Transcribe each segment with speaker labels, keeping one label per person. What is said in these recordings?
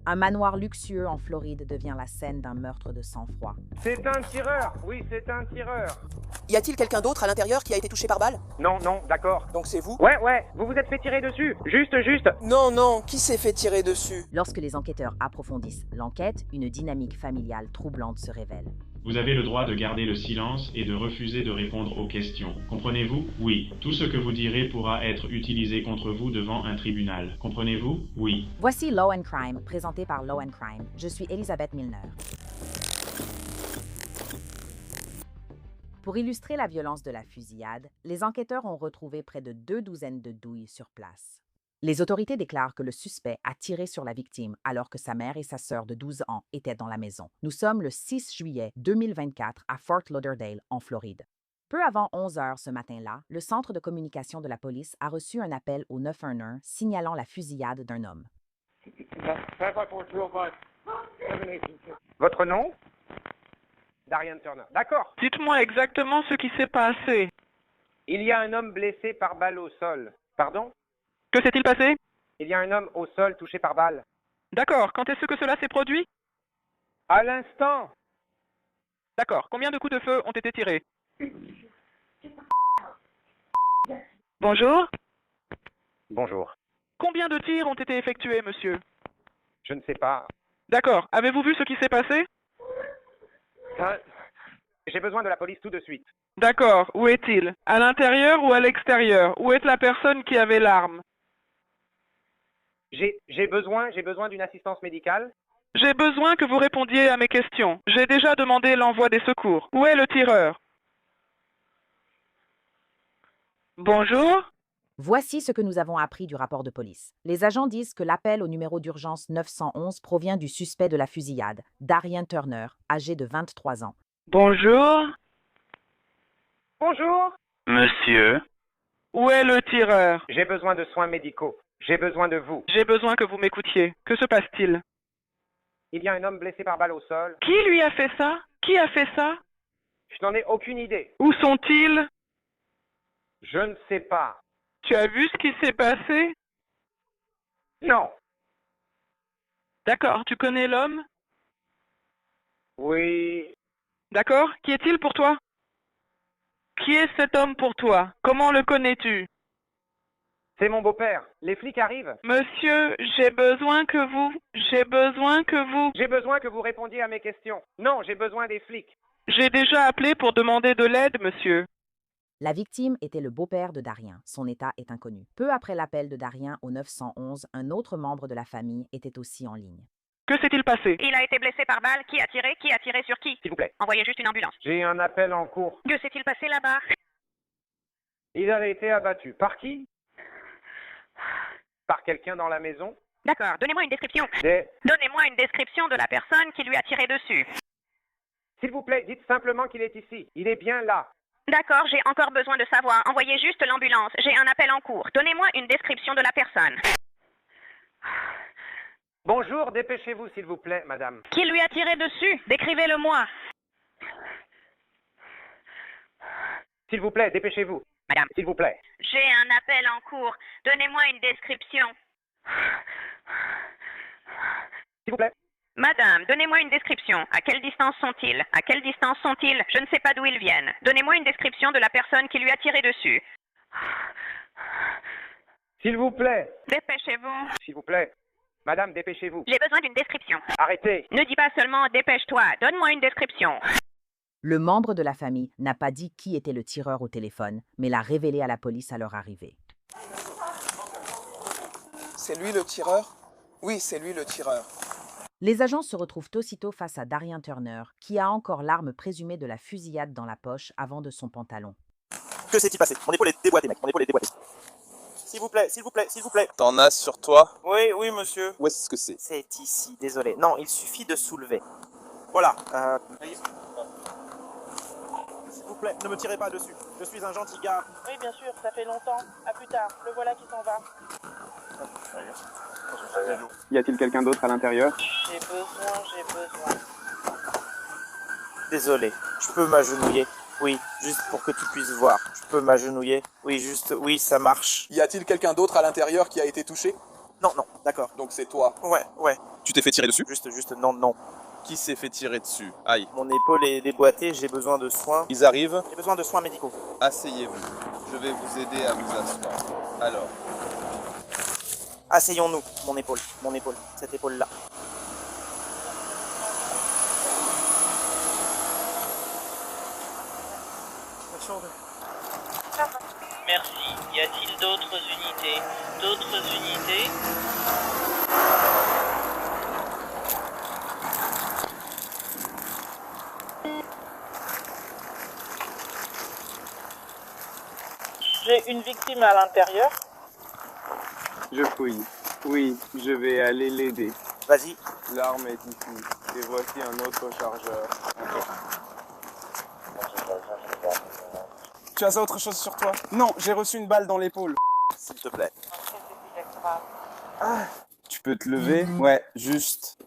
Speaker 1: Un manoir luxueux en Floride devient la scène d'un meurtre de sang-froid.
Speaker 2: C'est un tireur. Oui, c'est un tireur.
Speaker 3: Y a-t-il quelqu'un d'autre à l'intérieur qui a été touché par balle?
Speaker 2: Non, non, d'accord.
Speaker 3: Donc c'est vous?
Speaker 2: Ouais, vous vous êtes fait tirer dessus. Juste.
Speaker 3: Non, qui s'est fait tirer dessus?
Speaker 1: Lorsque les enquêteurs approfondissent l'enquête, une dynamique familiale troublante se révèle.
Speaker 4: Vous avez le droit de garder le silence et de refuser de répondre aux questions. Comprenez-vous? Oui. Tout ce que vous direz pourra être utilisé contre vous devant un tribunal. Comprenez-vous? Oui.
Speaker 1: Voici Law and Crime, présenté par Law and Crime. Je suis Elisabeth Milner. Pour illustrer la violence de la fusillade, les enquêteurs ont retrouvé près de 2 douzaines de douilles sur place. Les autorités déclarent que le suspect a tiré sur la victime alors que sa mère et sa sœur de 12 ans étaient dans la maison. Nous sommes le 6 juillet 2024 à Fort Lauderdale, en Floride. Peu avant 11 heures ce matin-là, le centre de communication de la police a reçu un appel au 911 signalant la fusillade d'un homme.
Speaker 2: Votre nom? Darian Turner. D'accord.
Speaker 5: Dites-moi exactement ce qui s'est passé.
Speaker 2: Il y a un homme blessé par balle au sol. Pardon?
Speaker 5: Que s'est-il passé?
Speaker 2: Il y a un homme au sol touché par balle.
Speaker 5: D'accord. Quand est-ce que cela s'est produit?
Speaker 2: À l'instant.
Speaker 5: D'accord. Combien de coups de feu ont été tirés? Bonjour.
Speaker 2: Bonjour.
Speaker 5: Combien de tirs ont été effectués, monsieur?
Speaker 2: Je ne sais pas.
Speaker 5: D'accord. Avez-vous vu ce qui s'est passé?
Speaker 2: J'ai besoin de la police tout de suite.
Speaker 5: D'accord. Où est-il? À l'intérieur ou à l'extérieur? Où est la personne qui avait l'arme?
Speaker 2: J'ai besoin d'une assistance médicale.
Speaker 5: J'ai besoin que vous répondiez à mes questions. J'ai déjà demandé l'envoi des secours. Où est le tireur? Bonjour.
Speaker 1: Voici ce que nous avons appris du rapport de police. Les agents disent que l'appel au numéro d'urgence 911 provient du suspect de la fusillade, Darian Turner, âgé de 23 ans.
Speaker 5: Bonjour.
Speaker 2: Bonjour.
Speaker 5: Monsieur. Où est le tireur?
Speaker 2: J'ai besoin de soins médicaux. J'ai besoin de vous.
Speaker 5: J'ai besoin que vous m'écoutiez. Que se passe-t-il?
Speaker 2: Il y a un homme blessé par balle au sol.
Speaker 5: Qui lui a fait ça? Qui a fait ça?
Speaker 2: Je n'en ai aucune idée.
Speaker 5: Où sont-ils?
Speaker 2: Je ne sais pas.
Speaker 5: Tu as vu ce qui s'est passé?
Speaker 2: Non.
Speaker 5: D'accord. Tu connais l'homme?
Speaker 2: Oui.
Speaker 5: D'accord. Qui est-il pour toi? Qui est cet homme pour toi? Comment le connais-tu?
Speaker 2: C'est mon beau-père. Les flics arrivent.
Speaker 5: Monsieur, j'ai besoin que vous
Speaker 2: J'ai besoin que vous répondiez à mes questions. Non, j'ai besoin des flics.
Speaker 5: J'ai déjà appelé pour demander de l'aide, monsieur.
Speaker 1: La victime était le beau-père de Darian. Son état est inconnu. Peu après l'appel de Darian au 911, un autre membre de la famille était aussi en ligne.
Speaker 5: Que s'est-il passé?
Speaker 6: Il a été blessé par balle. Qui a tiré? Qui a tiré sur qui?
Speaker 2: S'il vous plaît.
Speaker 6: Envoyez juste une ambulance.
Speaker 2: J'ai un appel en cours.
Speaker 6: Que s'est-il passé là-bas?
Speaker 2: Il a été abattu. Par qui? Par quelqu'un dans la maison?
Speaker 6: D'accord, donnez-moi une description. Donnez-moi une description de la personne qui lui a tiré dessus.
Speaker 2: S'il vous plaît, dites simplement qu'il est ici. Il est bien là.
Speaker 6: D'accord, j'ai encore besoin de savoir. Envoyez juste l'ambulance. J'ai un appel en cours. Donnez-moi une description de la personne.
Speaker 2: Bonjour, dépêchez-vous s'il vous plaît, madame.
Speaker 6: Qui lui a tiré dessus? Décrivez-le-moi.
Speaker 2: S'il vous plaît, dépêchez-vous.
Speaker 6: Madame.
Speaker 2: S'il vous plaît.
Speaker 6: J'ai un appel en cours. Donnez-moi une description.
Speaker 2: S'il vous plaît.
Speaker 6: Madame, donnez-moi une description. À quelle distance sont-ils? À quelle distance sont-ils? Je ne sais pas d'où ils viennent. Donnez-moi une description de la personne qui lui a tiré dessus.
Speaker 2: S'il vous plaît.
Speaker 6: Dépêchez-vous.
Speaker 2: S'il vous plaît. Madame, dépêchez-vous.
Speaker 6: J'ai besoin d'une description.
Speaker 2: Arrêtez.
Speaker 6: Ne dis pas seulement dépêche-toi. Donne-moi une description.
Speaker 1: Le membre de la famille n'a pas dit qui était le tireur au téléphone, mais l'a révélé à la police à leur arrivée.
Speaker 3: C'est lui le tireur? Oui, c'est lui le tireur.
Speaker 1: Les agents se retrouvent aussitôt face à Darian Turner, qui a encore l'arme présumée de la fusillade dans la poche avant de son pantalon.
Speaker 7: Que s'est-il passé? Mon épaule est déboîtée, mec. Mon épaule est déboîtée. S'il vous plaît, s'il vous plaît, s'il vous plaît.
Speaker 8: T'en as sur toi?
Speaker 7: Oui, oui, monsieur.
Speaker 8: Où est-ce que c'est?
Speaker 7: C'est ici, désolé. Non, il suffit de soulever. Voilà. S'il vous plaît, ne me tirez pas dessus. Je suis un gentil gars.
Speaker 5: Oui, bien sûr, ça fait longtemps. À plus tard. Le voilà qui s'en va.
Speaker 9: Y a-t-il quelqu'un d'autre à l'intérieur?
Speaker 5: J'ai besoin.
Speaker 7: Désolé. Je peux m'agenouiller. Oui, juste pour que tu puisses voir. Je peux m'agenouiller. Oui, juste, oui, ça marche.
Speaker 8: Y a-t-il quelqu'un d'autre à l'intérieur qui a été touché?
Speaker 7: Non, non, d'accord.
Speaker 3: Donc c'est toi.
Speaker 7: Ouais.
Speaker 3: Tu t'es fait tirer dessus?
Speaker 7: Juste, non.
Speaker 3: Qui s'est fait tirer dessus? Aïe.
Speaker 7: Mon épaule est déboîtée, j'ai besoin de soins.
Speaker 3: Ils arrivent.
Speaker 7: J'ai besoin de soins médicaux.
Speaker 3: Asseyez-vous. Je vais vous aider à vous asseoir. Alors,
Speaker 7: Asseyons-nous, mon épaule, cette épaule-là.
Speaker 8: Merci. Y a-t-il d'autres unités? D'autres unités? J'ai une victime à l'intérieur.
Speaker 9: Je fouille. Oui, je vais aller l'aider.
Speaker 7: Vas-y.
Speaker 9: L'arme est ici. Et voici un autre chargeur. Tu as autre chose sur toi? Non, j'ai reçu une balle dans l'épaule.
Speaker 7: S'il te plaît.
Speaker 9: Tu peux te lever? Ouais, juste.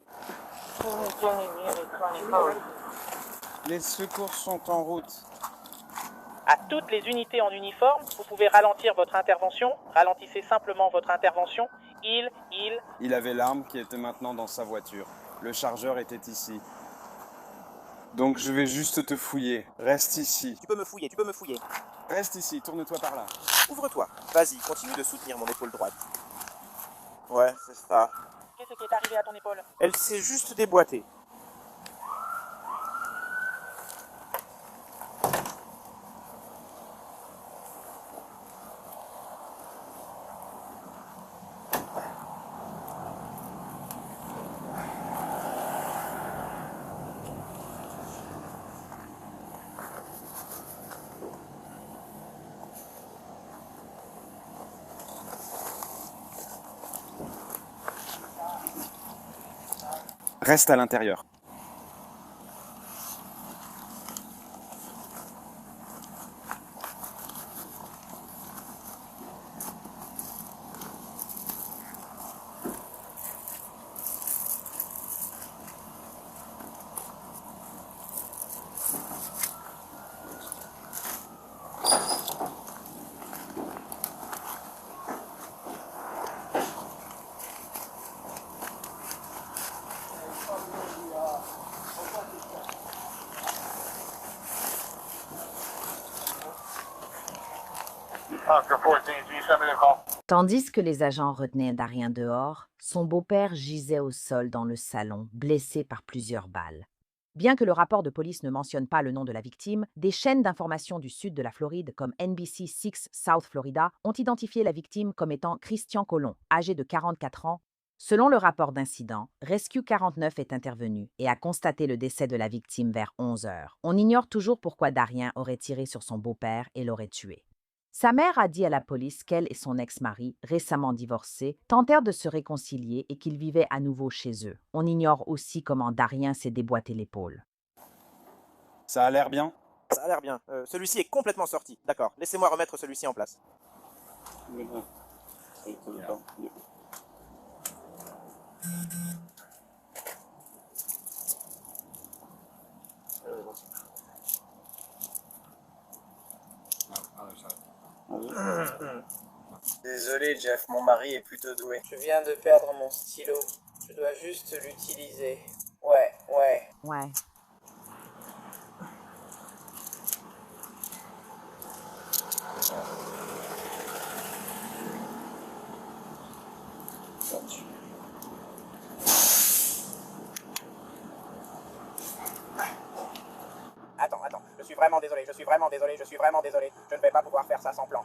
Speaker 9: Les secours sont en route.
Speaker 8: À toutes les unités en uniforme, vous pouvez ralentir votre intervention. Ralentissez simplement votre intervention.
Speaker 9: Il avait l'arme qui était maintenant dans sa voiture. Le chargeur était ici. Donc je vais juste te fouiller. Reste ici.
Speaker 7: Tu peux me fouiller.
Speaker 9: Reste ici, tourne-toi par là.
Speaker 7: Ouvre-toi. Vas-y, continue de soutenir mon épaule droite. Ouais, c'est ça.
Speaker 8: Qu'est-ce qui est arrivé à ton épaule?
Speaker 7: Elle s'est juste déboîtée.
Speaker 9: Reste à l'intérieur.
Speaker 1: Tandis que les agents retenaient Darien dehors, son beau-père gisait au sol dans le salon, blessé par plusieurs balles. Bien que le rapport de police ne mentionne pas le nom de la victime, des chaînes d'information du sud de la Floride comme NBC6 South Florida ont identifié la victime comme étant Christian Colon, âgé de 44 ans. Selon le rapport d'incident, Rescue 49 est intervenu et a constaté le décès de la victime vers 11 heures. On ignore toujours pourquoi Darien aurait tiré sur son beau-père et l'aurait tué. Sa mère a dit à la police qu'elle et son ex-mari, récemment divorcés, tentèrent de se réconcilier et qu'ils vivaient à nouveau chez eux. On ignore aussi comment Darien s'est déboîté l'épaule.
Speaker 9: Ça a l'air bien?
Speaker 7: Ça a l'air bien. Celui-ci est complètement sorti. D'accord. Laissez-moi remettre celui-ci en place.
Speaker 3: Désolé Jeff, mon mari est plutôt doué.
Speaker 8: Je viens de perdre mon stylo. Je dois juste l'utiliser. Ouais.
Speaker 1: Ouais.
Speaker 8: Attends. Je suis vraiment désolé. Je ne vais pas pouvoir faire ça sans plan.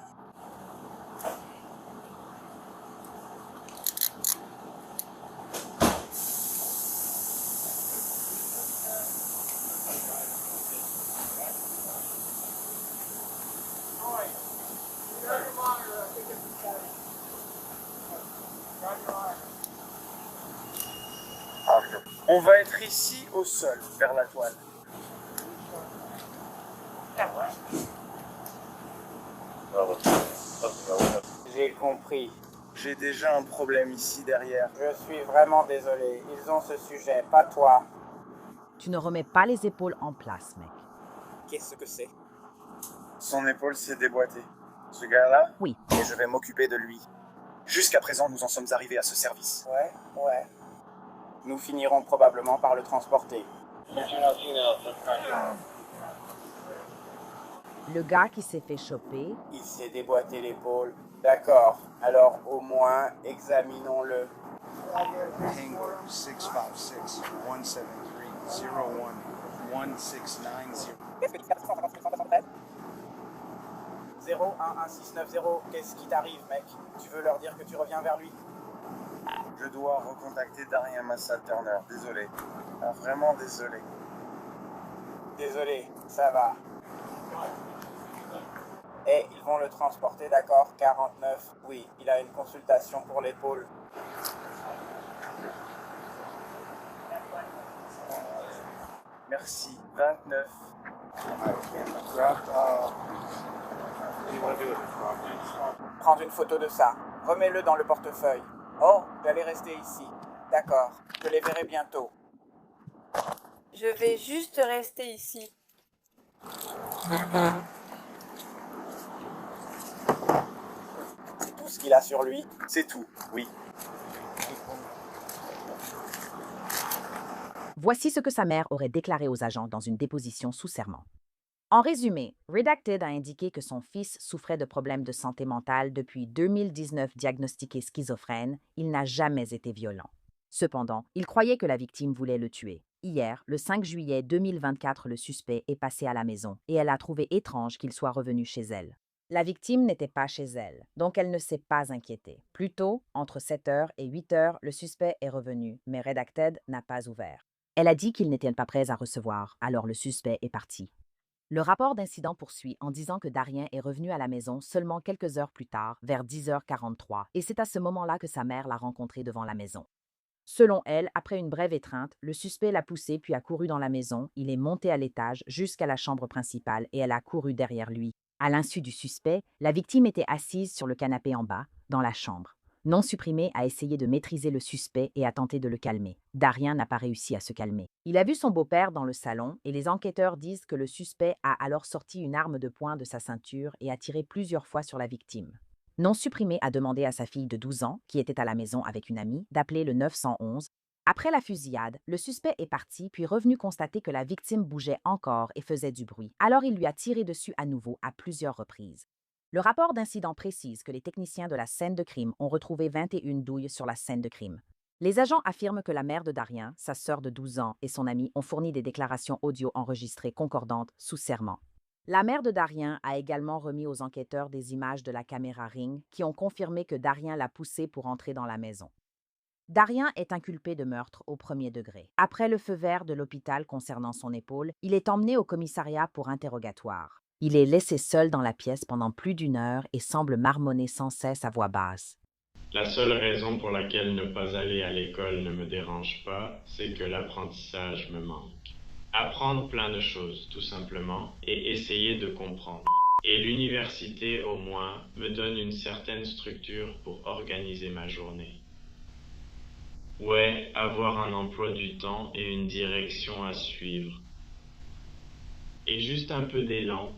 Speaker 3: On va être ici au sol, vers la toile.
Speaker 8: J'ai compris.
Speaker 3: J'ai déjà un problème ici derrière.
Speaker 8: Je suis vraiment désolé. Ils ont ce sujet, pas toi.
Speaker 1: Tu ne remets pas les épaules en place, mec.
Speaker 7: Qu'est-ce que c'est?
Speaker 3: Son épaule s'est déboîtée. Ce gars-là?
Speaker 1: Oui.
Speaker 7: Et je vais m'occuper de lui.
Speaker 3: Jusqu'à présent, nous en sommes arrivés à ce service.
Speaker 8: Ouais. Nous finirons probablement par le transporter.
Speaker 1: Le gars qui s'est fait choper,
Speaker 8: Il s'est déboîté l'épaule. D'accord. Alors, au moins, examinons-le.
Speaker 9: Tango 656 173 01 1690.
Speaker 8: 011690, qu'est-ce qui t'arrive, mec? Tu veux leur dire que tu reviens vers lui?
Speaker 9: Je dois recontacter Darien Massa Turner. Désolé. Ah, vraiment désolé.
Speaker 8: Désolé, ça va. Et ils vont le transporter, d'accord? 49. Oui, il a une consultation pour l'épaule.
Speaker 9: Merci. 29.
Speaker 8: Prends une photo de ça. Remets-le dans le portefeuille. Oh, vous allez rester ici. D'accord, je les verrai bientôt.
Speaker 10: Je vais juste rester ici.
Speaker 8: C'est tout ce qu'il a sur lui?
Speaker 3: C'est tout, oui.
Speaker 1: voici ce que sa mère aurait déclaré aux agents dans une déposition sous serment. En résumé, Redacted a indiqué que son fils souffrait de problèmes de santé mentale depuis 2019 diagnostiqué schizophrène. Il n'a jamais été violent. Cependant, il croyait que la victime voulait le tuer. Hier, le 5 juillet 2024, le suspect est passé à la maison et elle a trouvé étrange qu'il soit revenu chez elle. La victime n'était pas chez elle, donc elle ne s'est pas inquiétée. Plus tôt, entre 7h et 8h, le suspect est revenu, mais Redacted n'a pas ouvert. Elle a dit qu'il n'était pas prêt à recevoir, alors le suspect est parti. Le rapport d'incident poursuit en disant que Darien est revenu à la maison seulement quelques heures plus tard, vers 10h43, et c'est à ce moment-là que sa mère l'a rencontré devant la maison. Selon elle, après une brève étreinte, le suspect l'a poussé puis a couru dans la maison, il est monté à l'étage jusqu'à la chambre principale et elle a couru derrière lui. À l'insu du suspect, la victime était assise sur le canapé en bas, dans la chambre. Non supprimé a essayé de maîtriser le suspect et a tenté de le calmer. Darien n'a pas réussi à se calmer. Il a vu son beau-père dans le salon et les enquêteurs disent que le suspect a alors sorti une arme de poing de sa ceinture et a tiré plusieurs fois sur la victime. Non supprimé a demandé à sa fille de 12 ans, qui était à la maison avec une amie, d'appeler le 911. Après la fusillade, le suspect est parti puis revenu constater que la victime bougeait encore et faisait du bruit. Alors il lui a tiré dessus à nouveau à plusieurs reprises. Le rapport d'incident précise que les techniciens de la scène de crime ont retrouvé 21 douilles sur la scène de crime. Les agents affirment que la mère de Darien, sa sœur de 12 ans et son ami ont fourni des déclarations audio enregistrées concordantes sous serment. La mère de Darien a également remis aux enquêteurs des images de la caméra Ring qui ont confirmé que Darien l'a poussé pour entrer dans la maison. Darien est inculpé de meurtre au premier degré. Après le feu vert de l'hôpital concernant son épaule, il est emmené au commissariat pour interrogatoire. Il est laissé seul dans la pièce pendant plus d'une heure et semble marmonner sans cesse à voix basse.
Speaker 4: La seule raison pour laquelle ne pas aller à l'école ne me dérange pas, c'est que l'apprentissage me manque. Apprendre plein de choses, tout simplement, et essayer de comprendre. Et l'université, au moins, me donne une certaine structure pour organiser ma journée. Ouais, avoir un emploi du temps et une direction à suivre. Et juste un peu d'élan,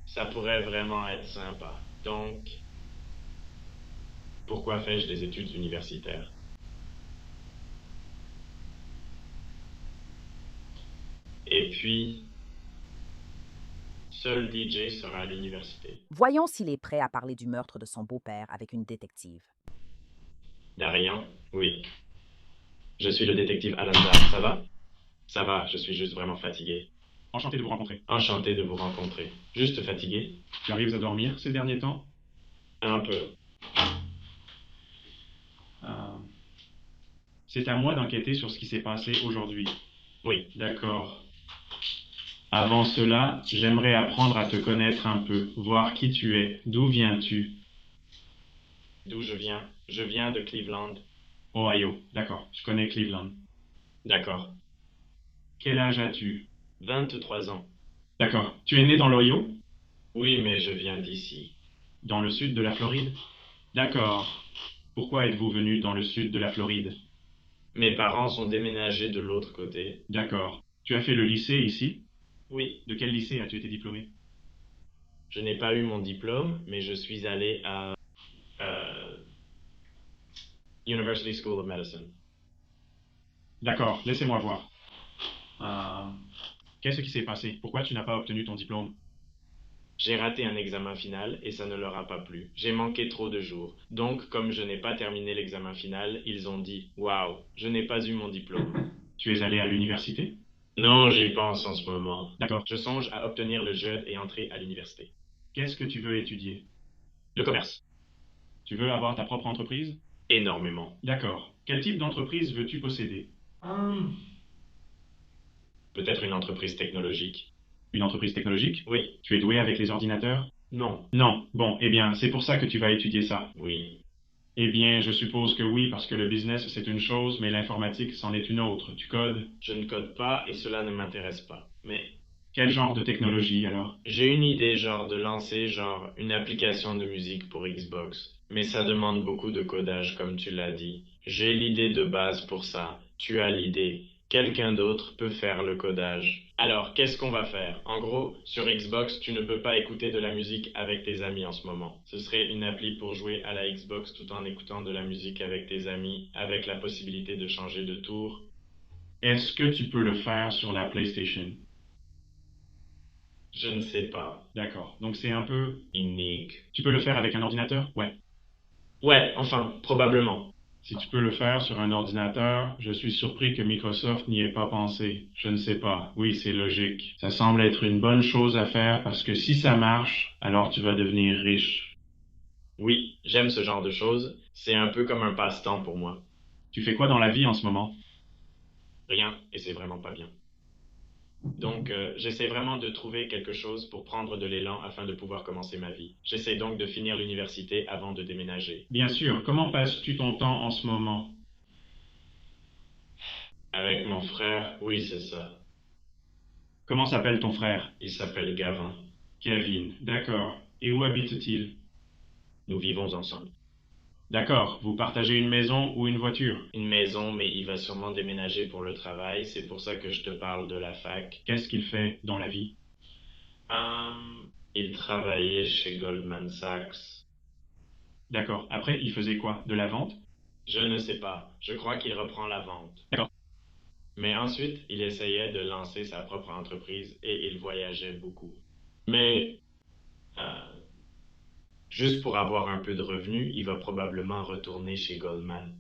Speaker 4: ça pourrait vraiment être sympa. Donc, pourquoi fais-je des études universitaires? Et puis, seul DJ sera à l'université.
Speaker 1: Voyons s'il est prêt à parler du meurtre de son beau-père avec une détective.
Speaker 4: Darien? Oui. Je suis le détective Alandar. Ça va? Ça va, je suis juste vraiment fatigué.
Speaker 11: Enchanté de vous rencontrer.
Speaker 4: Enchanté de vous rencontrer. Juste fatigué?
Speaker 11: Tu arrives à dormir ces derniers temps?
Speaker 4: Un peu.
Speaker 11: C'est à moi d'enquêter sur ce qui s'est passé aujourd'hui.
Speaker 4: Oui.
Speaker 11: D'accord. Avant cela, j'aimerais apprendre à te connaître un peu, voir qui tu es, d'où viens-tu?
Speaker 4: D'où je viens? Je viens de Cleveland.
Speaker 11: Ohio, d'accord, je connais Cleveland.
Speaker 4: D'accord.
Speaker 11: Quel âge as-tu?
Speaker 4: 23 ans.
Speaker 11: D'accord. Tu es né dans l'Ohio?
Speaker 4: Oui, mais je viens d'ici.
Speaker 11: Dans le sud de la Floride? D'accord. Pourquoi êtes-vous venu dans le sud de la Floride?
Speaker 4: Mes parents sont déménagés de l'autre côté.
Speaker 11: D'accord. Tu as fait le lycée ici?
Speaker 4: Oui.
Speaker 11: De quel lycée as-tu été diplômé?
Speaker 4: Je n'ai pas eu mon diplôme, mais je suis allé University School of Medicine.
Speaker 11: D'accord, laissez-moi voir. Qu'est-ce qui s'est passé? Pourquoi tu n'as pas obtenu ton diplôme?
Speaker 4: J'ai raté un examen final et ça ne leur a pas plu. J'ai manqué trop de jours. Donc, comme je n'ai pas terminé l'examen final, ils ont dit « Waouh, je n'ai pas eu mon diplôme. »
Speaker 11: Tu es allé à l'université?
Speaker 4: Non, j'y pense en ce moment.
Speaker 11: D'accord.
Speaker 4: Je songe à obtenir le JED et entrer à l'université.
Speaker 11: Qu'est-ce que tu veux étudier?
Speaker 4: Le commerce.
Speaker 11: Tu veux avoir ta propre entreprise?
Speaker 4: Énormément.
Speaker 11: D'accord. Quel type d'entreprise veux-tu posséder?
Speaker 4: Peut-être une entreprise technologique.
Speaker 11: Une entreprise technologique?
Speaker 4: Oui.
Speaker 11: Tu es doué avec les ordinateurs?
Speaker 4: Non.
Speaker 11: Non. Bon, eh bien, c'est pour ça que tu vas étudier ça.
Speaker 4: Oui.
Speaker 11: Eh bien, je suppose que oui, parce que le business, c'est une chose, mais l'informatique, c'en est une autre. Tu codes?
Speaker 4: Je ne code pas et cela ne m'intéresse pas. Mais
Speaker 11: quel genre de technologie, alors?
Speaker 4: j'ai une idée, genre de lancer, une application de musique pour Xbox. Mais ça demande beaucoup de codage, comme tu l'as dit. J'ai l'idée de base pour ça. Tu as l'idée. Quelqu'un d'autre peut faire le codage. Alors, qu'est-ce qu'on va faire? En gros, sur Xbox, tu ne peux pas écouter de la musique avec tes amis en ce moment. Ce serait une appli pour jouer à la Xbox tout en écoutant de la musique avec tes amis, avec la possibilité de changer de tour.
Speaker 11: Est-ce que tu peux le faire sur la PlayStation?
Speaker 4: Je ne sais pas.
Speaker 11: D'accord. Donc c'est un peu
Speaker 4: unique.
Speaker 11: Tu peux le faire avec un ordinateur? Ouais.
Speaker 4: Ouais, enfin, probablement.
Speaker 11: Si tu peux le faire sur un ordinateur, je suis surpris que Microsoft n'y ait pas pensé. Je ne sais pas. Oui, c'est logique. Ça semble être une bonne chose à faire parce que si ça marche, alors tu vas devenir riche.
Speaker 4: Oui, j'aime ce genre de choses. C'est un peu comme un passe-temps pour moi.
Speaker 11: Tu fais quoi dans la vie en ce moment?
Speaker 4: Rien, et c'est vraiment pas bien. Donc, j'essaie vraiment de trouver quelque chose pour prendre de l'élan afin de pouvoir commencer ma vie. J'essaie donc de finir l'université avant de déménager.
Speaker 11: Bien sûr. Comment passes-tu ton temps en ce moment?
Speaker 4: Avec mon frère, oui, c'est ça.
Speaker 11: Comment s'appelle ton frère?
Speaker 4: Il s'appelle Gavin.
Speaker 11: Kevin, d'accord. Et où habite-t-il?
Speaker 4: Nous vivons ensemble.
Speaker 11: D'accord. Vous partagez une maison ou une voiture?
Speaker 4: Une maison, mais il va sûrement déménager pour le travail. C'est pour ça que je te parle de la fac.
Speaker 11: Qu'est-ce qu'il fait dans la vie?
Speaker 4: Il travaillait chez Goldman Sachs.
Speaker 11: D'accord. Après, il faisait quoi? De la vente?
Speaker 4: Je ne sais pas. Je crois qu'il reprend la vente.
Speaker 11: D'accord.
Speaker 4: Mais ensuite, il essayait de lancer sa propre entreprise et il voyageait beaucoup. Mais juste pour avoir un peu de revenus, il va probablement retourner chez Goldman.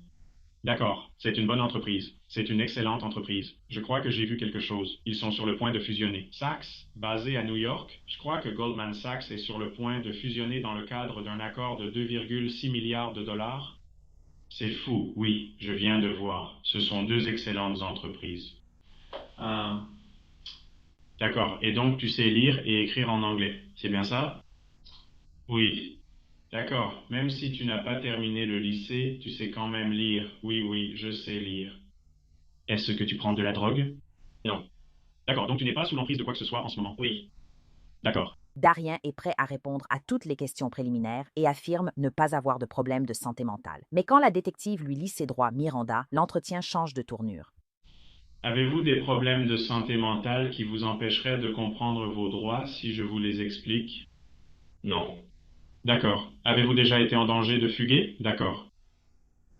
Speaker 11: D'accord, c'est une bonne entreprise. C'est une excellente entreprise. Je crois que j'ai vu quelque chose. Ils sont sur le point de fusionner. Sachs, basé à New York, je crois que Goldman Sachs est sur le point de fusionner dans le cadre d'un accord de 2,6 milliards de dollars. C'est fou, oui, je viens de voir. Ce sont deux excellentes entreprises. D'accord, et donc tu sais lire et écrire en anglais, c'est bien ça? Oui. D'accord, même si tu n'as pas terminé le lycée, tu sais quand même lire. Oui, oui, je sais lire. Est-ce que tu prends de la drogue?
Speaker 4: Non.
Speaker 11: D'accord, donc tu n'es pas sous l'emprise de quoi que ce soit en ce moment?
Speaker 4: Oui.
Speaker 11: D'accord.
Speaker 1: Darien est prêt à répondre à toutes les questions préliminaires et affirme ne pas avoir de problème de santé mentale. Mais quand la détective lui lit ses droits Miranda, l'entretien change de tournure.
Speaker 11: Avez-vous des problèmes de santé mentale qui vous empêcheraient de comprendre vos droits si je vous les explique?
Speaker 4: Non.
Speaker 11: D'accord. Avez-vous déjà été en danger de fuguer? D'accord.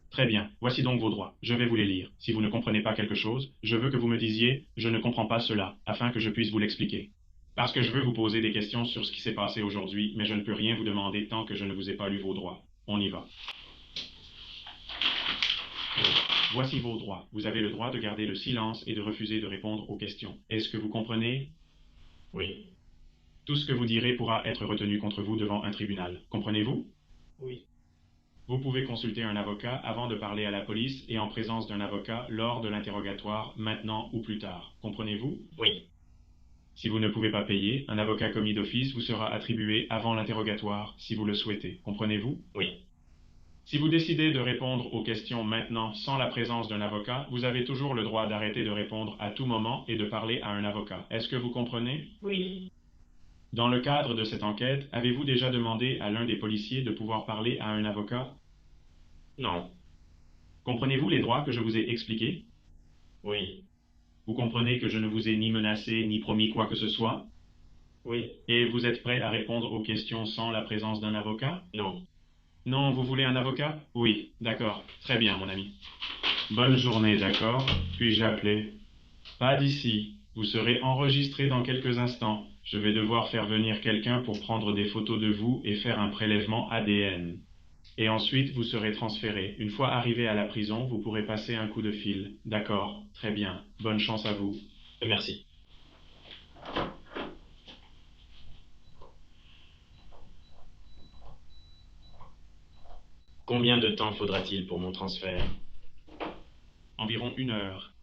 Speaker 11: Très bien. Voici donc vos droits. Je vais vous les lire. Si vous ne comprenez pas quelque chose, je veux que vous me disiez « Je ne comprends pas cela » afin que je puisse vous l'expliquer. Parce que je veux vous poser des questions sur ce qui s'est passé aujourd'hui, mais je ne peux rien vous demander tant que je ne vous ai pas lu vos droits. On y va. Voici vos droits. Vous avez le droit de garder le silence et de refuser de répondre aux questions. Est-ce que vous comprenez?
Speaker 4: Oui.
Speaker 11: Tout ce que vous direz pourra être retenu contre vous devant un tribunal. Comprenez-vous?
Speaker 4: Oui.
Speaker 11: Vous pouvez consulter un avocat avant de parler à la police et en présence d'un avocat lors de l'interrogatoire, maintenant ou plus tard. Comprenez-vous?
Speaker 4: Oui.
Speaker 11: Si vous ne pouvez pas payer, un avocat commis d'office vous sera attribué avant l'interrogatoire, si vous le souhaitez. Comprenez-vous?
Speaker 4: Oui.
Speaker 11: Si vous décidez de répondre aux questions maintenant sans la présence d'un avocat, vous avez toujours le droit d'arrêter de répondre à tout moment et de parler à un avocat. Est-ce que vous comprenez?
Speaker 4: Oui.
Speaker 11: Dans le cadre de cette enquête, avez-vous déjà demandé à l'un des policiers de pouvoir parler à un avocat?
Speaker 4: Non.
Speaker 11: Comprenez-vous les droits que je vous ai expliqués?
Speaker 4: Oui.
Speaker 11: Vous comprenez que je ne vous ai ni menacé ni promis quoi que ce soit?
Speaker 4: Oui.
Speaker 11: Et vous êtes prêt à répondre aux questions sans la présence d'un avocat?
Speaker 4: Non.
Speaker 11: Non, vous voulez un avocat? Oui, d'accord. Très bien, mon ami. Bonne journée, d'accord? Puis-je l'appeler? Pas d'ici. Vous serez enregistré dans quelques instants. Je vais devoir faire venir quelqu'un pour prendre des photos de vous et faire un prélèvement ADN. Et ensuite, vous serez transféré. Une fois arrivé à la prison, vous pourrez passer un coup de fil. D'accord, très bien. Bonne chance à vous.
Speaker 4: Merci. Combien de temps faudra-t-il pour mon transfert?
Speaker 11: Environ 1 heure.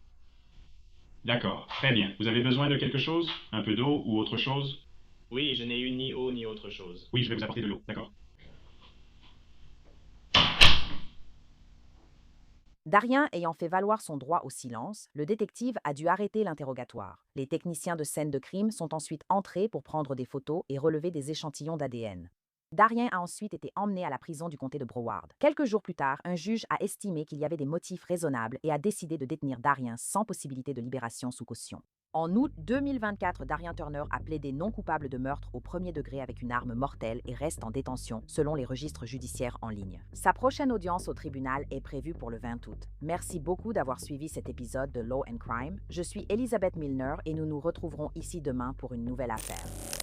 Speaker 11: D'accord, très bien. Vous avez besoin de quelque chose? Un peu d'eau ou autre chose?
Speaker 4: Oui, je n'ai eu ni eau ni autre chose.
Speaker 11: Oui, je vais vous apporter de l'eau, d'accord.
Speaker 1: Darien ayant fait valoir son droit au silence, le détective a dû arrêter l'interrogatoire. Les techniciens de scène de crime sont ensuite entrés pour prendre des photos et relever des échantillons d'ADN. Darien a ensuite été emmené à la prison du comté de Broward. Quelques jours plus tard, un juge a estimé qu'il y avait des motifs raisonnables et a décidé de détenir Darien sans possibilité de libération sous caution. En août 2024, Darien Turner a plaidé non coupable de meurtre au premier degré avec une arme mortelle et reste en détention selon les registres judiciaires en ligne. Sa prochaine audience au tribunal est prévue pour le 20 août. Merci beaucoup d'avoir suivi cet épisode de Law and Crime. Je suis Elizabeth Milner et nous nous retrouverons ici demain pour une nouvelle affaire.